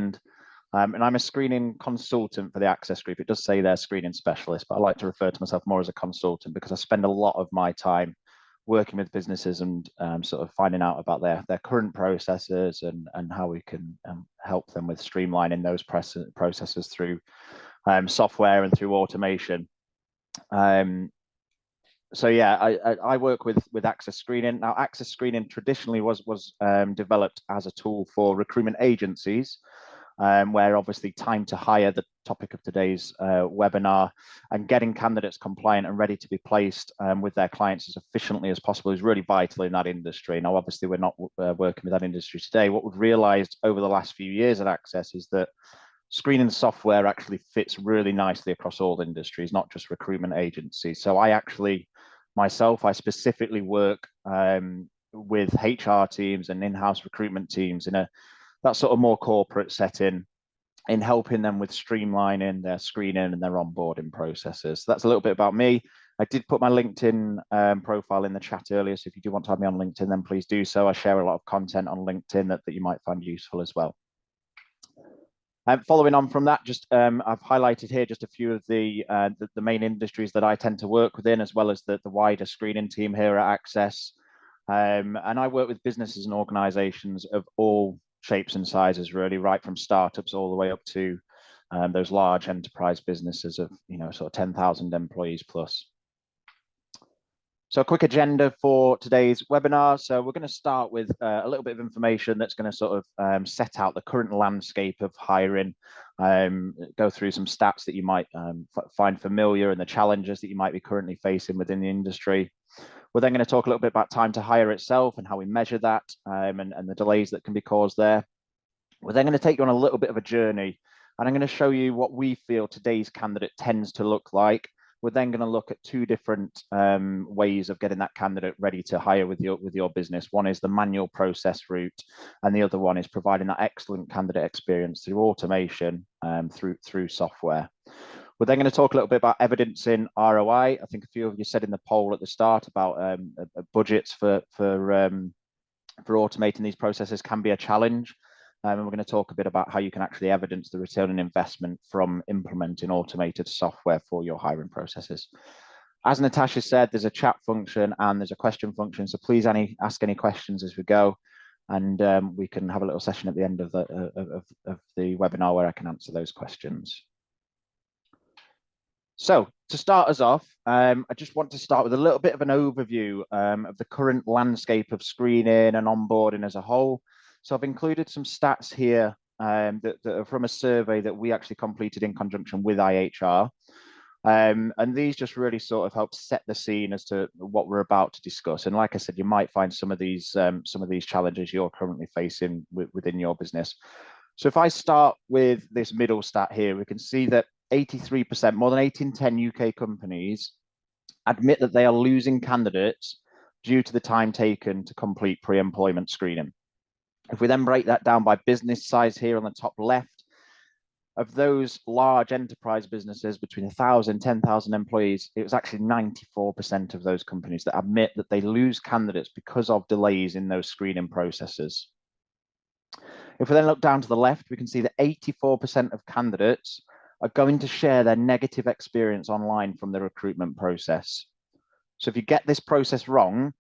Holland. And I'm a screening consultant for the Access Group. It does say they're screening specialist, but I like to refer to myself more as a consultant because I spend a lot of my time working with businesses and sort of finding out about their current processes and how we can help them with streamlining those processes through software and through automation. So yeah, I work with Access Screening. Now, Access Screening traditionally was developed as a tool for recruitment agencies, where obviously time to hire, the topic of today's webinar, and getting candidates compliant and ready to be placed with their clients as efficiently as possible is really vital in that industry. Now, obviously, we're not working with that industry today. What we've realized over the last few years at Access is that screening software actually fits really nicely across all industries, not just recruitment agencies. So I specifically work with HR teams and in-house recruitment teams in that sort of more corporate setting, in helping them with streamlining their screening and their onboarding processes. So that's a little bit about me. I did put my LinkedIn profile in the chat earlier, so if you do want to have me on LinkedIn, then please do so. I share a lot of content on LinkedIn that you might find useful as well. Following on from that, just I've highlighted here just a few of the main industries that I tend to work within, as well as the wider screening team here at Access. And I work with businesses and organizations of all shapes and sizes, really, right from startups all the way up to those large enterprise businesses of, sort of 10,000 employees plus. So a quick agenda for today's webinar. So we're going to start with a little bit of information that's going to sort of set out the current landscape of hiring, go through some stats that you might find familiar and the challenges that you might be currently facing within the industry. We're then going to talk a little bit about time to hire itself and how we measure that and the delays that can be caused there. We're then going to take you on a little bit of a journey, and I'm going to show you what we feel today's candidate tends to look like. We're then going to look at two different ways of getting that candidate ready to hire with your business. One is the manual process route, and the other one is providing that excellent candidate experience through automation, through software. We're then going to talk a little bit about evidencing ROI. I think a few of you said in the poll at the start about budgets for automating these processes can be a challenge. And we're going to talk a bit about how you can actually evidence the return on investment from implementing automated software for your hiring processes. As Natasha said, there's a chat function and there's a question function. So please ask any questions as we go. And we can have a little session at the end of the webinar where I can answer those questions. So to start us off, I just want to start with a little bit of an overview of the current landscape of screening and onboarding as a whole. So I've included some stats here that are from a survey that we actually completed in conjunction with IHR. And these just really sort of help set the scene as to what we're about to discuss. And like I said, you might find some of these challenges you're currently facing within your business. So if I start with this middle stat here, we can see that 83%, more than 8 in 10 UK companies admit that they are losing candidates due to the time taken to complete pre-employment screening. If we then break that down by business size here on the top left, of those large enterprise businesses between 1,000 and 10,000 employees, it was actually 94% of those companies that admit that they lose candidates because of delays in those screening processes. If we then look down to the left, we can see that 84% of candidates are going to share their negative experience online from the recruitment process. So if you get this process wrong,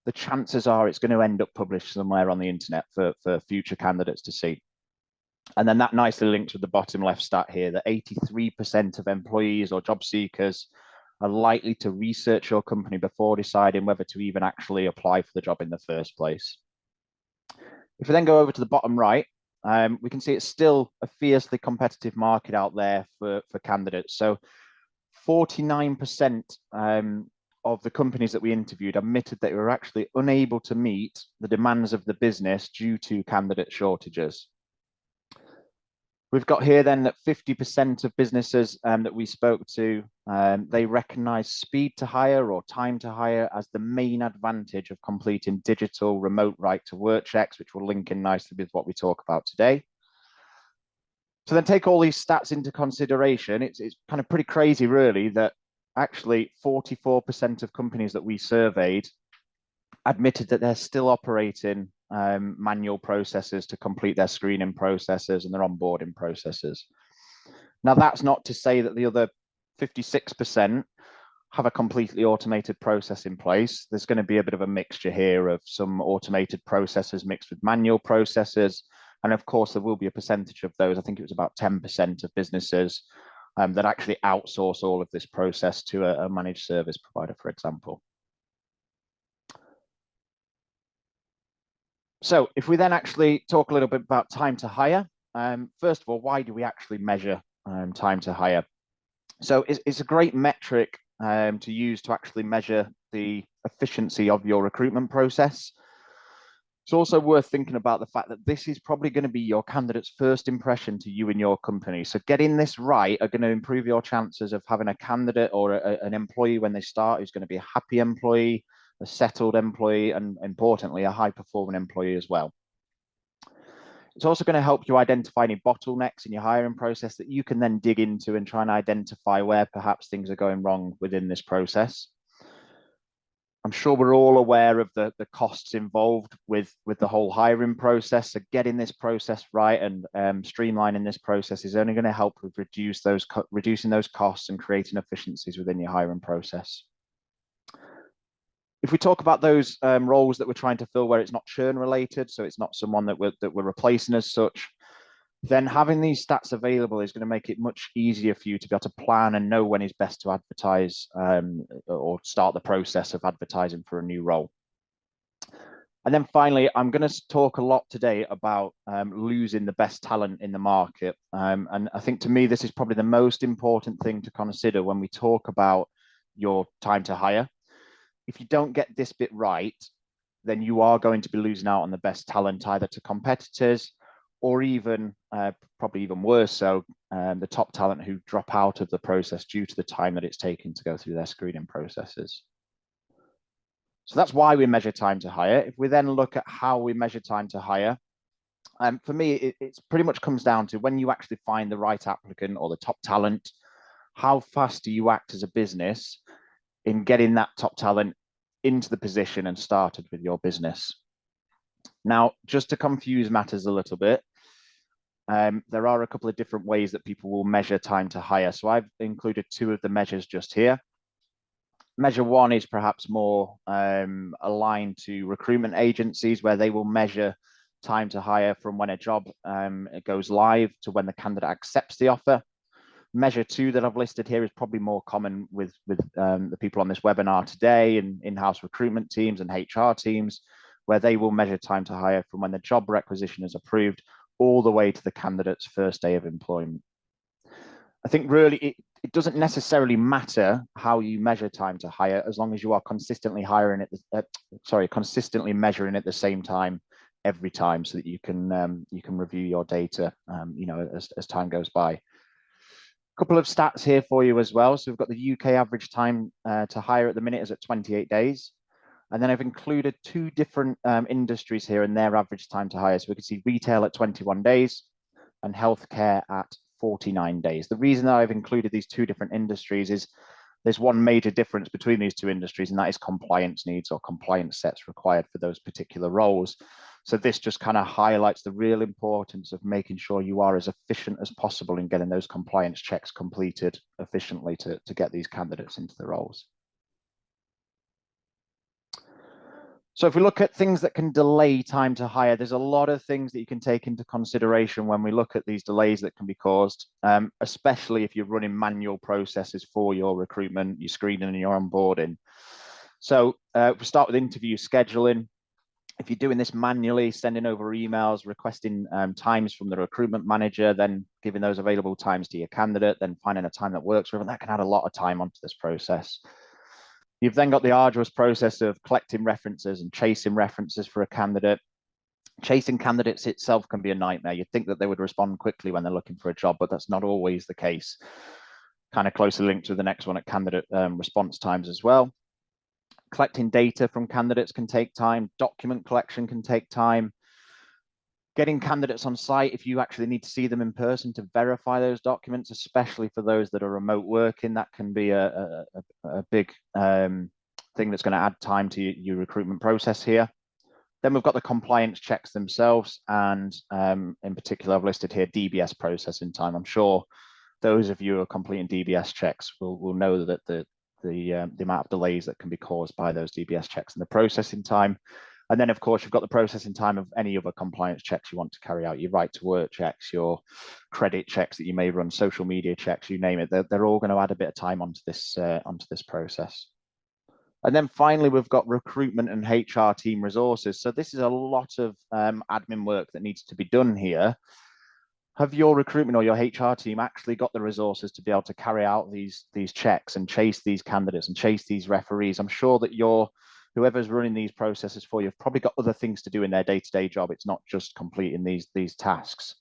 the chances are it's going to end up published somewhere on the internet for future candidates to see. And then that nicely links with the bottom left stat here, that 83% of employees or job seekers are likely to research your company before deciding whether to even actually apply for the job in the first place. If we then go over to the bottom right, we can see it's still a fiercely competitive market out there for candidates. So 49% of the companies that we interviewed admitted that they were actually unable to meet the demands of the business due to candidate shortages. We've got here then that 50% of businesses that we spoke to, they recognize speed to hire or time to hire as the main advantage of completing digital remote right to work checks, which will link in nicely with what we talk about today. So then take all these stats into consideration. It's kind of pretty crazy, really, that actually 44% of companies that we surveyed admitted that they're still operating manual processes to complete their screening processes and their onboarding processes. Now, that's not to say that the other 56% have a completely automated process in place. There's going to be a bit of a mixture here of some automated processes mixed with manual processes. And of course, there will be a percentage of those. I think it was about 10% of businesses that actually outsource all of this process to a managed service provider, for example. So if we then actually talk a little bit about time to hire, first of all, why do we actually measure time to hire? So it's a great metric to use to actually measure the efficiency of your recruitment process. It's also worth thinking about the fact that this is probably going to be your candidate's first impression to you and your company. So getting this right are going to improve your chances of having a candidate or an employee when they start who's going to be a happy employee, a settled employee, and importantly, a high-performing employee as well. It's also going to help you identify any bottlenecks in your hiring process that you can then dig into and try and identify where perhaps things are going wrong within this process. I'm sure we're all aware of the costs involved with the whole hiring process. So getting this process right and streamlining this process is only going to help with reducing those costs and creating efficiencies within your hiring process. If we talk about those roles that we're trying to fill where it's not churn related, so it's not someone that we're replacing as such, then having these stats available is going to make it much easier for you to be able to plan and know when is best to advertise or start the process of advertising for a new role. And then finally, I'm going to talk a lot today about losing the best talent in the market. And I think to me, this is probably the most important thing to consider when we talk about your time to hire. If you don't get this bit right, then you are going to be losing out on the best talent either to competitors or even, probably even worse so, the top talent who drop out of the process due to the time that it's taken to go through their screening processes. So that's why we measure time to hire. If we then look at how we measure time to hire, for me, it pretty much comes down to when you actually find the right applicant or the top talent, how fast do you act as a business in getting that top talent into the position and started with your business. Now, just to confuse matters a little bit, there are a couple of different ways that people will measure time to hire. So I've included two of the measures just here. Measure one is perhaps more aligned to recruitment agencies where they will measure time to hire from when a job goes live to when the candidate accepts the offer. Measure two that I've listed here is probably more common with the people on this webinar today and in-house recruitment teams and HR teams, where they will measure time to hire from when the job requisition is approved all the way to the candidate's first day of employment. I think really it doesn't necessarily matter how you measure time to hire as long as you are consistently consistently measuring at the same time every time, so that you can review your data as time goes by. A couple of stats here for you as well. So we've got the UK average time to hire at the minute is at 28 days. And then I've included two different industries here and their average time to hire. So we can see retail at 21 days and healthcare at 49 days. The reason that I've included these two different industries is there's one major difference between these two industries, and that is compliance needs or compliance sets required for those particular roles. So this just kind of highlights the real importance of making sure you are as efficient as possible in getting those compliance checks completed efficiently to get these candidates into the roles. So if we look at things that can delay time to hire, there's a lot of things that you can take into consideration when we look at these delays that can be caused, especially if you're running manual processes for your recruitment, your screening and your onboarding. So if we start with interview scheduling, if you're doing this manually, sending over emails, requesting times from the recruitment manager, then giving those available times to your candidate, then finding a time that works for them, that can add a lot of time onto this process. You've then got the arduous process of collecting references and chasing references for a candidate. Chasing candidates itself can be a nightmare. You'd think that they would respond quickly when they're looking for a job, but that's not always the case. Kind of closely linked to the next one at candidate response times as well. Collecting data from candidates can take time. Document collection can take time. Getting candidates on site, if you actually need to see them in person to verify those documents, especially for those that are remote working, that can be a big thing that's going to add time to your recruitment process here. Then we've got the compliance checks themselves, and in particular, I've listed here DBS processing time. I'm sure those of you who are completing DBS checks will know that the amount of delays that can be caused by those DBS checks and the processing time. And then, of course, you've got the processing time of any other compliance checks you want to carry out, your right to work checks, your credit checks that you may run, social media checks, you name it. They're all going to add a bit of time onto this process. And then finally, we've got recruitment and HR team resources. So this is a lot of admin work that needs to be done here. Have your recruitment or your HR team actually got the resources to be able to carry out these checks and chase these candidates and chase these referees? I'm sure that whoever's running these processes for you have probably got other things to do in their day-to-day job. It's not just completing these tasks.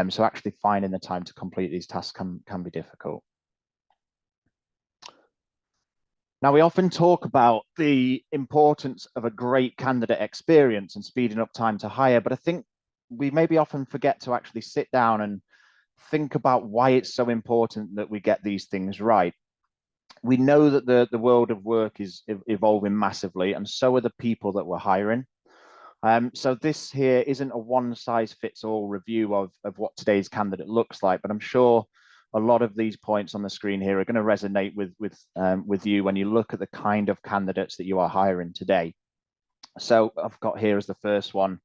So actually finding the time to complete these tasks can be difficult. Now, we often talk about the importance of a great candidate experience and speeding up time to hire, but I think we maybe often forget to actually sit down and think about why it's so important that we get these things right. We know that the world of work is evolving massively, and so are the people that we're hiring. So this here isn't a one-size-fits-all review of what today's candidate looks like, but I'm sure a lot of these points on the screen here are going to resonate with you when you look at the kind of candidates that you are hiring today. So I've got here as the first one,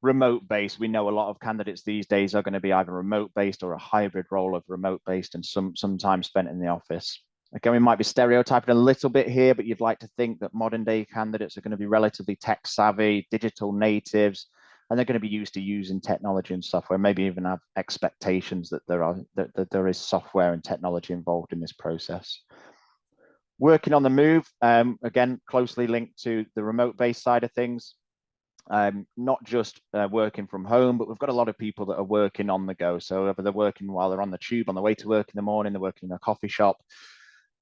remote based. We know a lot of candidates these days are going to be either remote based or a hybrid role of remote based and some time spent in the office. Again, we might be stereotyping a little bit here, but you'd like to think that modern day candidates are going to be relatively tech savvy, digital natives, and they're going to be used to using technology and software, maybe even have expectations that there is software and technology involved in this process. Working on the move, again, closely linked to the remote based side of things. Not just working from home, but we've got a lot of people that are working on the go. So whether they're working while they're on the tube on the way to work in the morning, they're working in a coffee shop,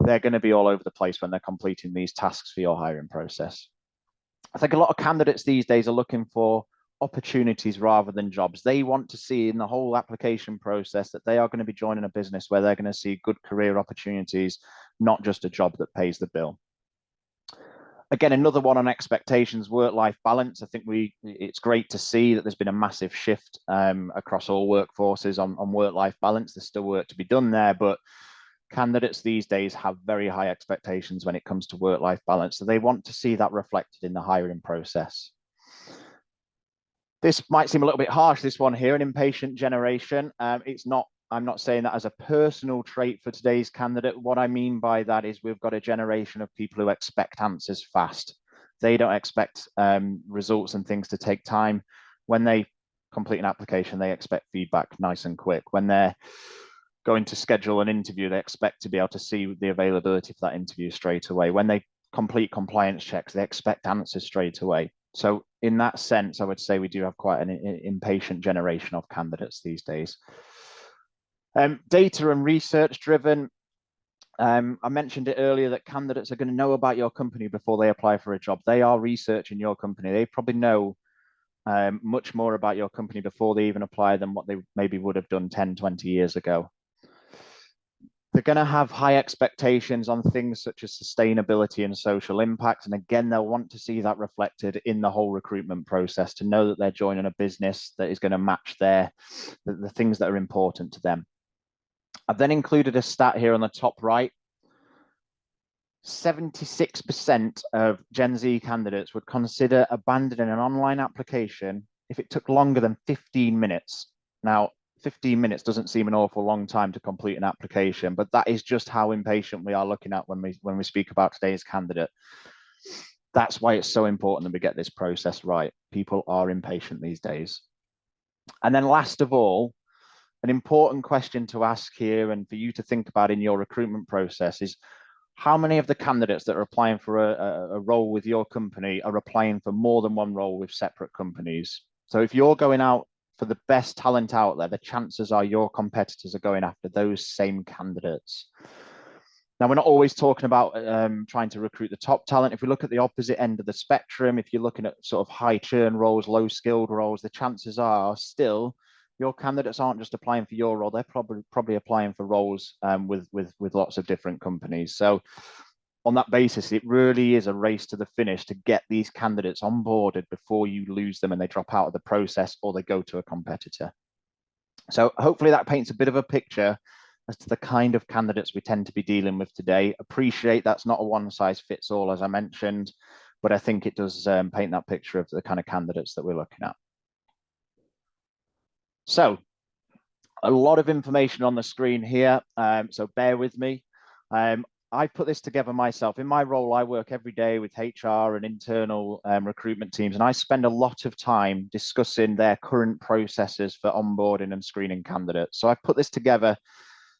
they're going to be all over the place when they're completing these tasks for your hiring process. I think a lot of candidates these days are looking for opportunities rather than jobs. They want to see in the whole application process that they are going to be joining a business where they're going to see good career opportunities, not just a job that pays the bill. Again, another one on expectations, work-life balance. I think it's great to see that there's been a massive shift across all workforces on work-life balance. There's still work to be done there, but candidates these days have very high expectations when it comes to work-life balance. So they want to see that reflected in the hiring process. This might seem a little bit harsh, this one here, an impatient generation. It's not. I'm not saying that as a personal trait for today's candidate. What I mean by that is we've got a generation of people who expect answers fast. They don't expect results and things to take time. When they complete an application, they expect feedback nice and quick. When they're going to schedule an interview, they expect to be able to see the availability for that interview straight away. When they complete compliance checks, they expect answers straight away. So in that sense, I would say we do have quite an impatient generation of candidates these days. Data and research driven. I mentioned it earlier that candidates are going to know about your company before they apply for a job. They are researching your company. They probably know much more about your company before they even apply than what they maybe would have done 10, 20 years ago. They're going to have high expectations on things such as sustainability and social impact. And again, they'll want to see that reflected in the whole recruitment process to know that they're joining a business that is going to match the things that are important to them. I've then included a stat here on the top right. 76% of Gen Z candidates would consider abandoning an online application if it took longer than 15 minutes. Now, 15 minutes doesn't seem an awful long time to complete an application, but that is just how impatient we are looking at when we speak about today's candidate. That's why it's so important that we get this process right. People are impatient these days. And then last of all, an important question to ask here and for you to think about in your recruitment process is how many of the candidates that are applying for a role with your company are applying for more than one role with separate companies? So if you're going out for the best talent out there, the chances are your competitors are going after those same candidates. Now, we're not always talking about trying to recruit the top talent. If we look at the opposite end of the spectrum, if you're looking at sort of high churn roles, low skilled roles, the chances are still your candidates aren't just applying for your role, they're probably applying for roles with lots of different companies. So on that basis, it really is a race to the finish to get these candidates onboarded before you lose them and they drop out of the process or they go to a competitor. So hopefully that paints a bit of a picture as to the kind of candidates we tend to be dealing with today. Appreciate that's not a one size fits all, as I mentioned, but I think it does paint that picture of the kind of candidates that we're looking at. So a lot of information on the screen here, so bear with me. I put this together myself. In my role, I work every day with HR and internal recruitment teams, and I spend a lot of time discussing their current processes for onboarding and screening candidates. So I've put this together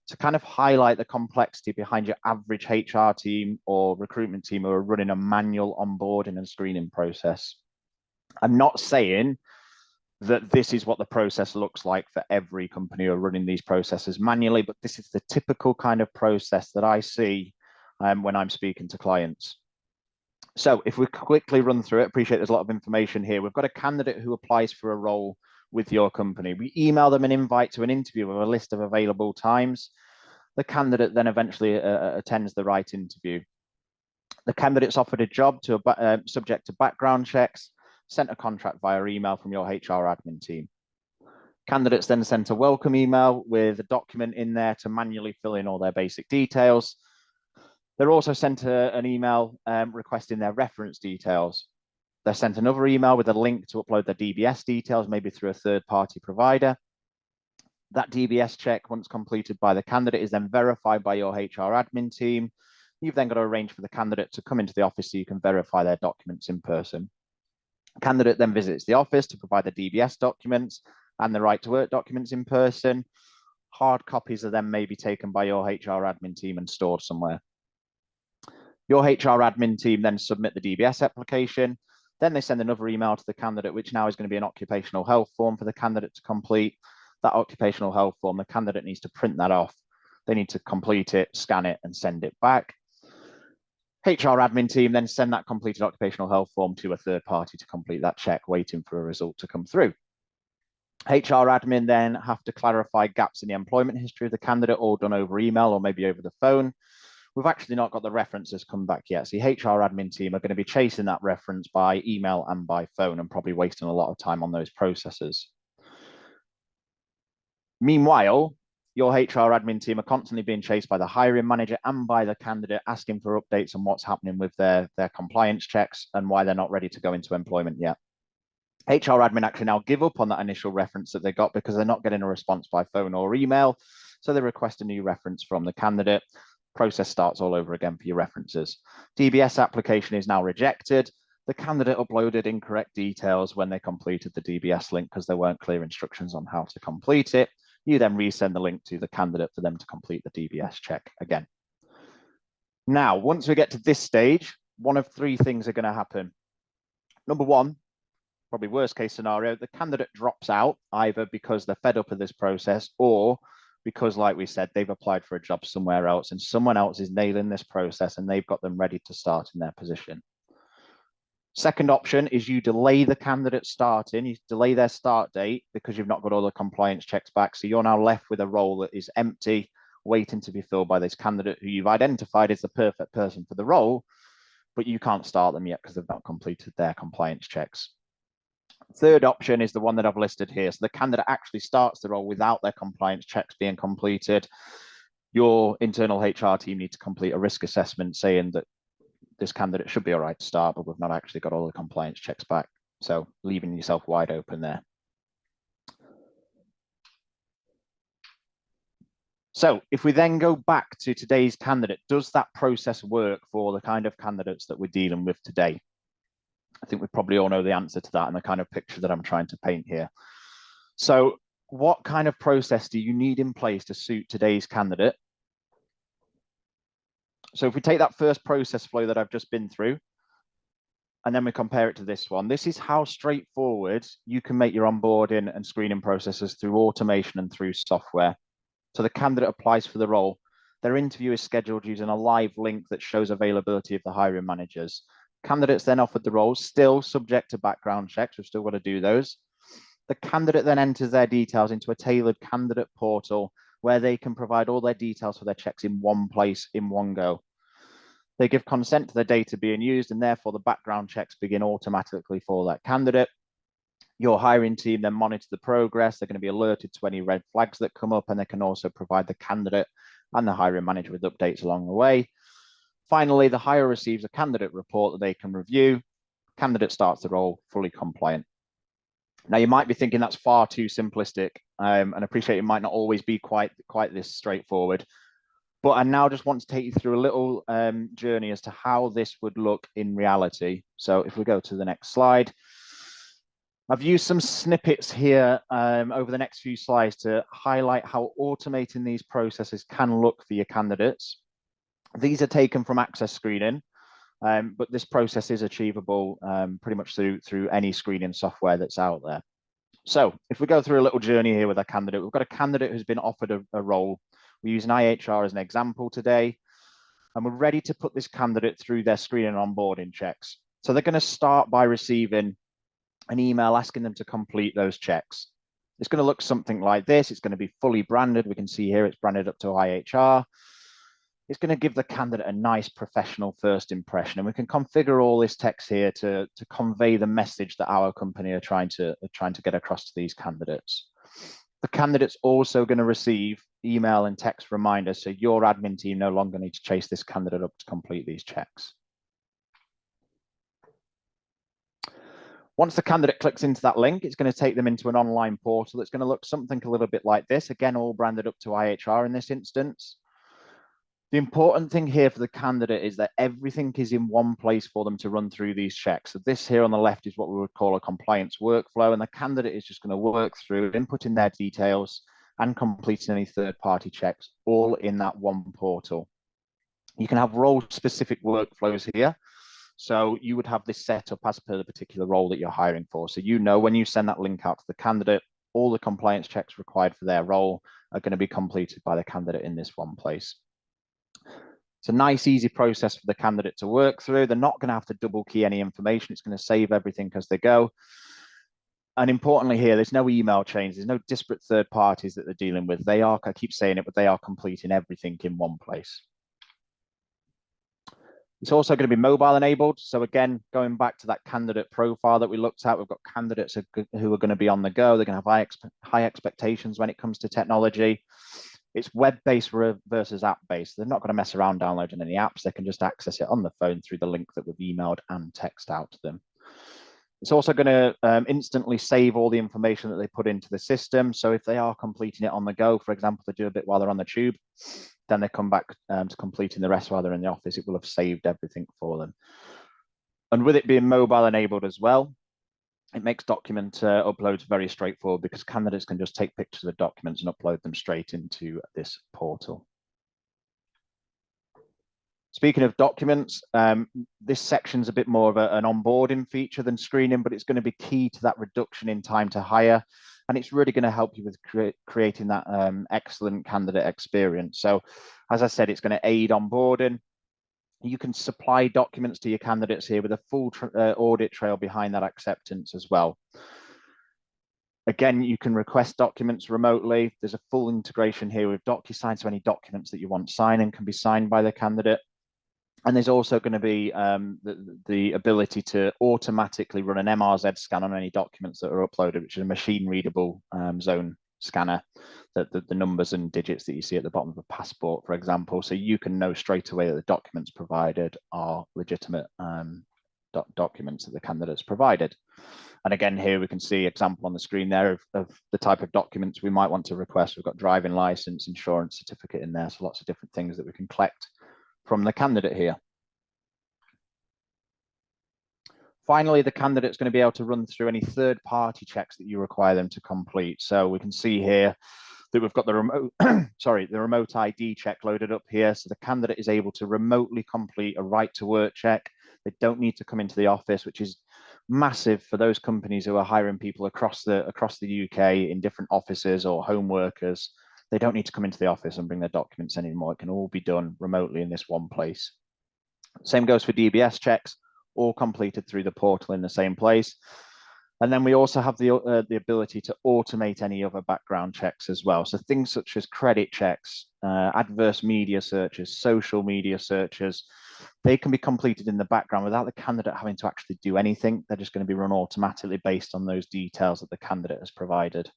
to kind of highlight the complexity behind your average HR team or recruitment team who are running a manual onboarding and screening process. I'm not saying that this is what the process looks like for every company who are running these processes manually, but this is the typical kind of process that I see when I'm speaking to clients. So if we quickly run through it, appreciate there's a lot of information here. We've got a candidate who applies for a role with your company. We email them an invite to an interview with a list of available times. The candidate then eventually attends the right interview. The candidate's offered a job subject to background checks, sent a contract via email from your HR admin team. Candidates then sent a welcome email with a document in there to manually fill in all their basic details. They're also sent an email requesting their reference details. They're sent another email with a link to upload their DBS details, maybe through a third-party provider. That DBS check, once completed by the candidate, is then verified by your HR admin team. You've then got to arrange for the candidate to come into the office so you can verify their documents in person. Candidate then visits the office to provide the DBS documents and the right to work documents in person. Hard copies are then maybe taken by your HR admin team and stored somewhere. Your HR admin team then submit the DBS application. Then they send another email to the candidate, which now is going to be an occupational health form for the candidate to complete. That occupational health form, the candidate needs to print that off. They need to complete it, scan it, and send it back. HR admin team then send that completed occupational health form to a third party to complete that check, waiting for a result to come through. HR admin then have to clarify gaps in the employment history of the candidate, all done over email or maybe over the phone. We've actually not got the references come back yet. So the HR admin team are going to be chasing that reference by email and by phone and probably wasting a lot of time on those processes. Meanwhile, your HR admin team are constantly being chased by the hiring manager and by the candidate, asking for updates on what's happening with their compliance checks and why they're not ready to go into employment yet. HR admin actually now give up on that initial reference that they got because they're not getting a response by phone or email. So they request a new reference from the candidate. Process starts all over again for your references. DBS application is now rejected. The candidate uploaded incorrect details when they completed the DBS link because there weren't clear instructions on how to complete it. You then resend the link to the candidate for them to complete the DBS check again. Now, once we get to this stage, one of three things are going to happen. Number one, probably worst case scenario, the candidate drops out either because they're fed up with this process or because, like we said, they've applied for a job somewhere else and someone else is nailing this process and they've got them ready to start in their position. Second option is you delay the candidate starting, you delay their start date because you've not got all the compliance checks back. So you're now left with a role that is empty, waiting to be filled by this candidate who you've identified as the perfect person for the role, but you can't start them yet because they've not completed their compliance checks. Third option is the one that I've listed here. So the candidate actually starts the role without their compliance checks being completed. Your internal HR team need to complete a risk assessment saying that this candidate should be all right to start, but we've not actually got all the compliance checks back. So leaving yourself wide open there. So if we then go back to today's candidate, does that process work for the kind of candidates that we're dealing with today? I think we probably all know the answer to that and the kind of picture that I'm trying to paint here. So what kind of process do you need in place to suit today's candidate? So if we take that first process flow that I've just been through, and then we compare it to this one, this is how straightforward you can make your onboarding and screening processes through automation and through software. So the candidate applies for the role. Their interview is scheduled using a live link that shows availability of the hiring managers. Candidates then offered the role, still subject to background checks. We've still got to do those. The candidate then enters their details into a tailored candidate portal where they can provide all their details for their checks in one place, in one go. They give consent to the data being used, and therefore the background checks begin automatically for that candidate. Your hiring team then monitor the progress. They're going to be alerted to any red flags that come up, and they can also provide the candidate and the hiring manager with updates along the way. Finally, the hire receives a candidate report that they can review. Candidate starts the role fully compliant. Now, you might be thinking that's far too simplistic, and appreciate it might not always be quite this straightforward. But I now just want to take you through a little journey as to how this would look in reality. So if we go to the next slide, I've used some snippets here over the next few slides to highlight how automating these processes can look for your candidates. These are taken from access screening, but this process is achievable pretty much through any screening software that's out there. So if we go through a little journey here with a candidate, we've got a candidate who's been offered a role. We use an IHR as an example today, and we're ready to put this candidate through their screening and onboarding checks. So they're going to start by receiving an email asking them to complete those checks. It's going to look something like this. It's going to be fully branded. We can see here it's branded up to IHR. It's going to give the candidate a nice professional first impression, and we can configure all this text here to convey the message that our company are trying to get across to these candidates. The candidate's also going to receive email and text reminders, so your admin team no longer need to chase this candidate up to complete these checks. Once the candidate clicks into that link, it's going to take them into an online portal that's going to look something a little bit like this. Again, all branded up to IHR in this instance. The important thing here for the candidate is that everything is in one place for them to run through these checks. So this here on the left is what we would call a compliance workflow, and the candidate is just going to work through inputting their details and completing any third-party checks, all in that one portal. You can have role-specific workflows here. So you would have this set up as per the particular role that you're hiring for. So you know when you send that link out to the candidate, all the compliance checks required for their role are going to be completed by the candidate in this one place. It's a nice, easy process for the candidate to work through. They're not going to have to double key any information. It's going to save everything as they go. And importantly here, there's no email chains. There's no disparate third parties that they're dealing with. They are, I keep saying it, but they are completing everything in one place. It's also going to be mobile enabled. So again, going back to that candidate profile that we looked at, we've got candidates who are going to be on the go. They're going to have high expectations when it comes to technology. It's web-based versus app-based. They're not going to mess around downloading any apps. They can just access it on the phone through the link that we've emailed and text out to them. It's also going to instantly save all the information that they put into the system. So if they are completing it on the go, for example, they do a bit while they're on the tube, then they come back to completing the rest while they're in the office, it will have saved everything for them. And with it being mobile enabled as well, it makes document uploads very straightforward because candidates can just take pictures of documents and upload them straight into this portal. Speaking of documents, this section's a bit more of an onboarding feature than screening, but it's going to be key to that reduction in time to hire. And it's really going to help you with creating that excellent candidate experience. So as I said, it's going to aid onboarding. You can supply documents to your candidates here with a full audit trail behind that acceptance as well. Again, you can request documents remotely. There's a full integration here with DocuSign, so any documents that you want signing can be signed by the candidate. And there's also going to be the ability to automatically run an MRZ scan on any documents that are uploaded, which is a machine readable zone scanner, the numbers and digits that you see at the bottom of a passport, for example. So you can know straight away that the documents provided are legitimate documents that the candidate's provided. And again, here we can see example on the screen there of the type of documents we might want to request. We've got driving license, insurance certificate in there. So lots of different things that we can collect from the candidate here. Finally, the candidate's going to be able to run through any third-party checks that you require them to complete. So we can see here that we've got the remote, the remote ID check loaded up here. So the candidate is able to remotely complete a right-to-work check. They don't need to come into the office, which is massive for those companies who are hiring people across the UK in different offices or home workers. They don't need to come into the office and bring their documents anymore. It can all be done remotely in this one place. Same goes for DBS checks, all completed through the portal in the same place. And then we also have the ability to automate any other background checks as well. So things such as credit checks, adverse media searches, social media searches. they can be completed in the background without the candidate having to actually do anything. They're just going to be run automatically based on those details that the candidate has provided.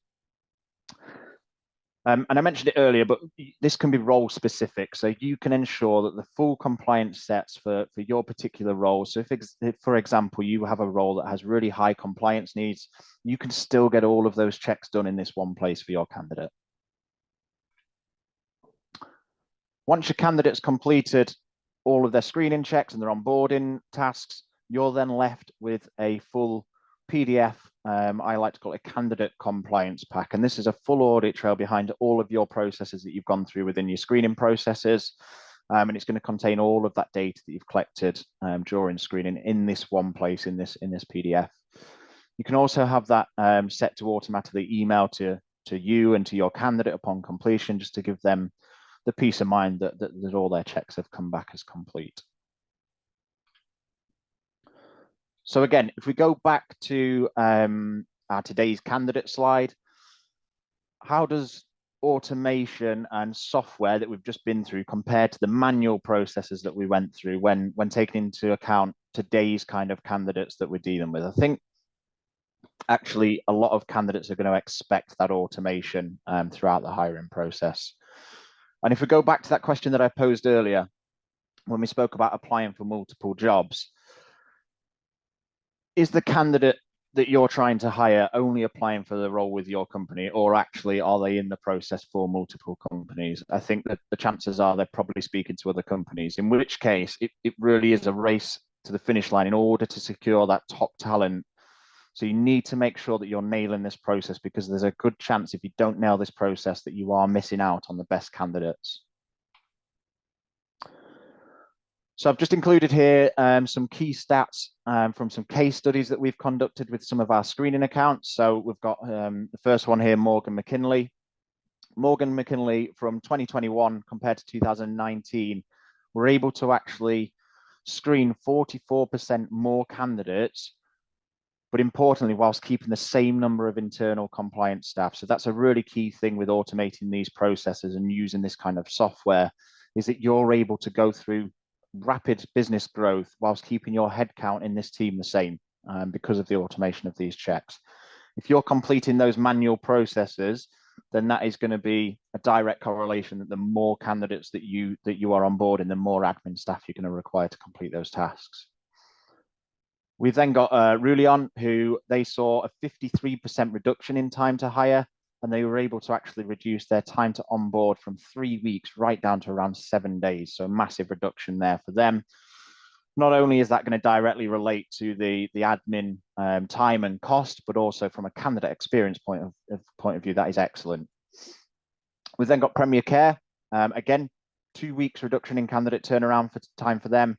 And I mentioned it earlier, but this can be role specific. So you can ensure that the full compliance sets for your particular role. So if, for example, you have a role that has really high compliance needs, you can still get all of those checks done in this one place for your candidate. Once your candidate's completed all of their screening checks and their onboarding tasks, you're then left with a full PDF. I like to call it a candidate compliance pack. And this is a full audit trail behind all of your processes that you've gone through within your screening processes. And it's going to contain all of that data that you've collected during screening in this one place in this PDF. You can also have that set to automatically email to you and to your candidate upon completion, just to give them the peace of mind that all their checks have come back as complete. So again, if we go back to our today's candidate slide, how does automation and software that we've just been through compare to the manual processes that we went through when taking into account today's kind of candidates that we're dealing with? I think actually a lot of candidates are going to expect that automation throughout the hiring process. And if we go back to that question that I posed earlier, when we spoke about applying for multiple jobs, is the candidate that you're trying to hire only applying for the role with your company, or actually are they in the process for multiple companies? I think that the chances are they're probably speaking to other companies, in which case it really is a race to the finish line in order to secure that top talent. So you need to make sure that you're nailing this process, because there's a good chance if you don't nail this process that you are missing out on the best candidates. So I've just included here some key stats from some case studies that we've conducted with some of our screening accounts. So we've got the first one here, Morgan McKinley. Morgan McKinley from 2021 compared to 2019, we're able to actually screen 44% more candidates, but importantly, whilst keeping the same number of internal compliance staff. So that's a really key thing with automating these processes and using this kind of software, is that you're able to go through rapid business growth whilst keeping your headcount in this team the same because of the automation of these checks. If you're completing those manual processes, then that is going to be a direct correlation that the more candidates that you are on board and the more admin staff you're going to require to complete those tasks. We've then got Rulion, who they saw a 53% reduction in time to hire, and they were able to actually reduce their time to onboard from 3 weeks right down to around 7 days. So a massive reduction there for them. Not only is that going to directly relate to the admin time and cost, but also from a candidate experience point of view, that is excellent. We've then got Premier Care. Again, 2 weeks reduction in candidate turnaround time for them.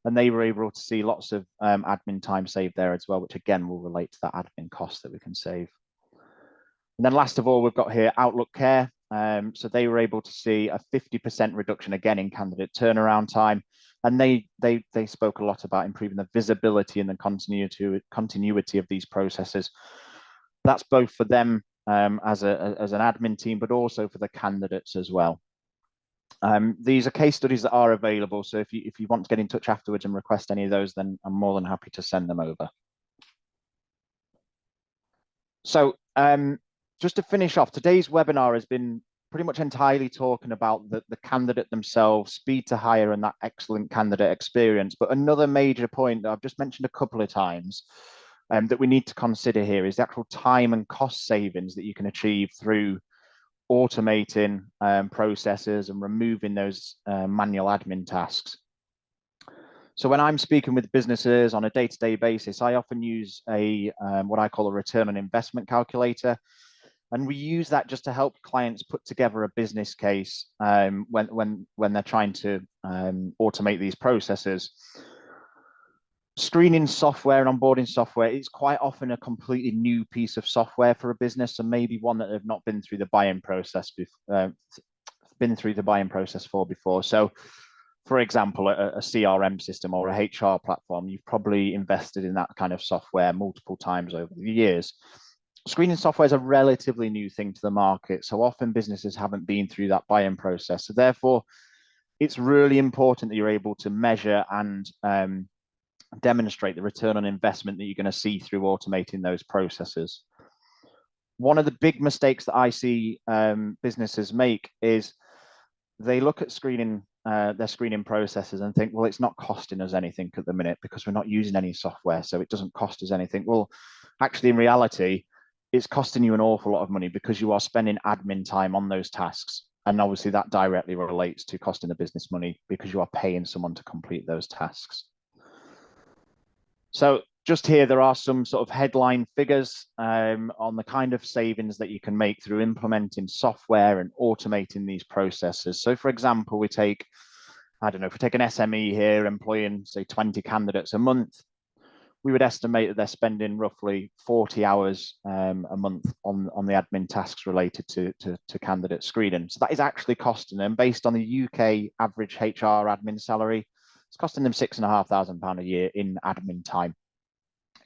And they were able to see lots of admin time saved there as well, which again will relate to that admin cost that we can save. And then last of all, we've got here Outlook Care. So they were able to see a 50% reduction again in candidate turnaround time. And they spoke a lot about improving the visibility and the continuity of these processes. That's both for them as an admin team, but also for the candidates as well. These are case studies that are available. So if you want to get in touch afterwards and request any of those, then I'm more than happy to send them over. So just to finish off, today's webinar has been pretty much entirely talking about the candidate themselves, speed to hire, and that excellent candidate experience. But another major point that I've just mentioned a couple of times that we need to consider here is the actual time and cost savings that you can achieve through automating processes and removing those manual admin tasks. So when I'm speaking with businesses on a day-to-day basis, I often use a what I call a return on investment calculator. And we use that just to help clients put together a business case when they're trying to automate these processes. Screening software and onboarding software is quite often a completely new piece of software for a business, and maybe one that they've not been through the buying process for before. So, for example, a CRM system or a HR platform, you've probably invested in that kind of software multiple times over the years. Screening software is a relatively new thing to the market, so often businesses haven't been through that buying process. So therefore, it's really important that you're able to measure and demonstrate the return on investment that you're going to see through automating those processes. One of the big mistakes that I see businesses make is they look at their screening processes and think, well, it's not costing us anything at the minute because we're not using any software, so it doesn't cost us anything. Well, actually, in reality, it's costing you an awful lot of money because you are spending admin time on those tasks. And obviously that directly relates to costing the business money because you are paying someone to complete those tasks. So just here, there are some sort of headline figures on the kind of savings that you can make through implementing software and automating these processes. So for example, we take, I don't know, if we take an SME here employing, say, 20 candidates a month, we would estimate that they're spending roughly 40 hours a month on the admin tasks related to candidate screening. So that is actually costing them, based on the UK average HR admin salary, it's costing them £6,500 a year in admin time.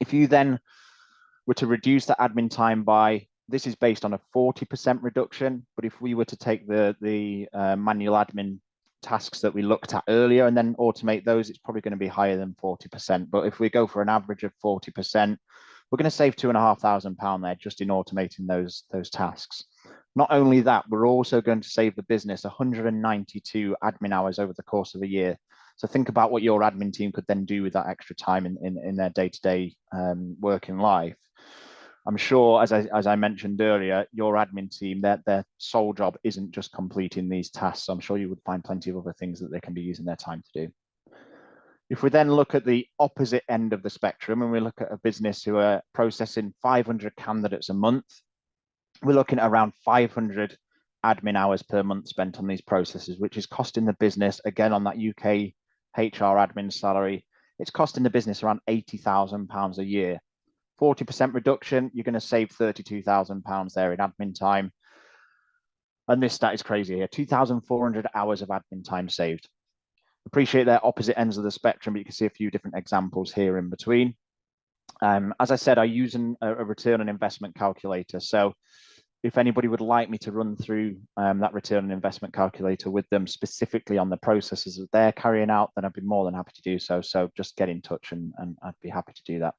If you then were to reduce that admin time by, this is based on a 40% reduction, but if we were to take the manual admin tasks that we looked at earlier and then automate those, it's probably going to be higher than 40%. But if we go for an average of 40%, we're going to save £2,500 there just in automating those tasks. Not only that, we're also going to save the business 192 admin hours over the course of a year. So think about what your admin team could then do with that extra time in their day-to-day working life. I'm sure, as I mentioned earlier, your admin team, their sole job isn't just completing these tasks. I'm sure you would find plenty of other things that they can be using their time to do. If we then look at the opposite end of the spectrum and we look at a business who are processing 500 candidates a month, we're looking at around 500 admin hours per month spent on these processes, which is costing the business, again, on that UK HR admin salary, it's costing the business around £80,000 a year. 40% reduction, you're going to save £32,000 there in admin time. And this stat is crazy here, 2,400 hours of admin time saved. Appreciate they're opposite ends of the spectrum, but you can see a few different examples here in between. As I said, I use a return on investment calculator. So if anybody would like me to run through that return on investment calculator with them specifically on the processes that they're carrying out, then I'd be more than happy to do so. So just get in touch and I'd be happy to do that.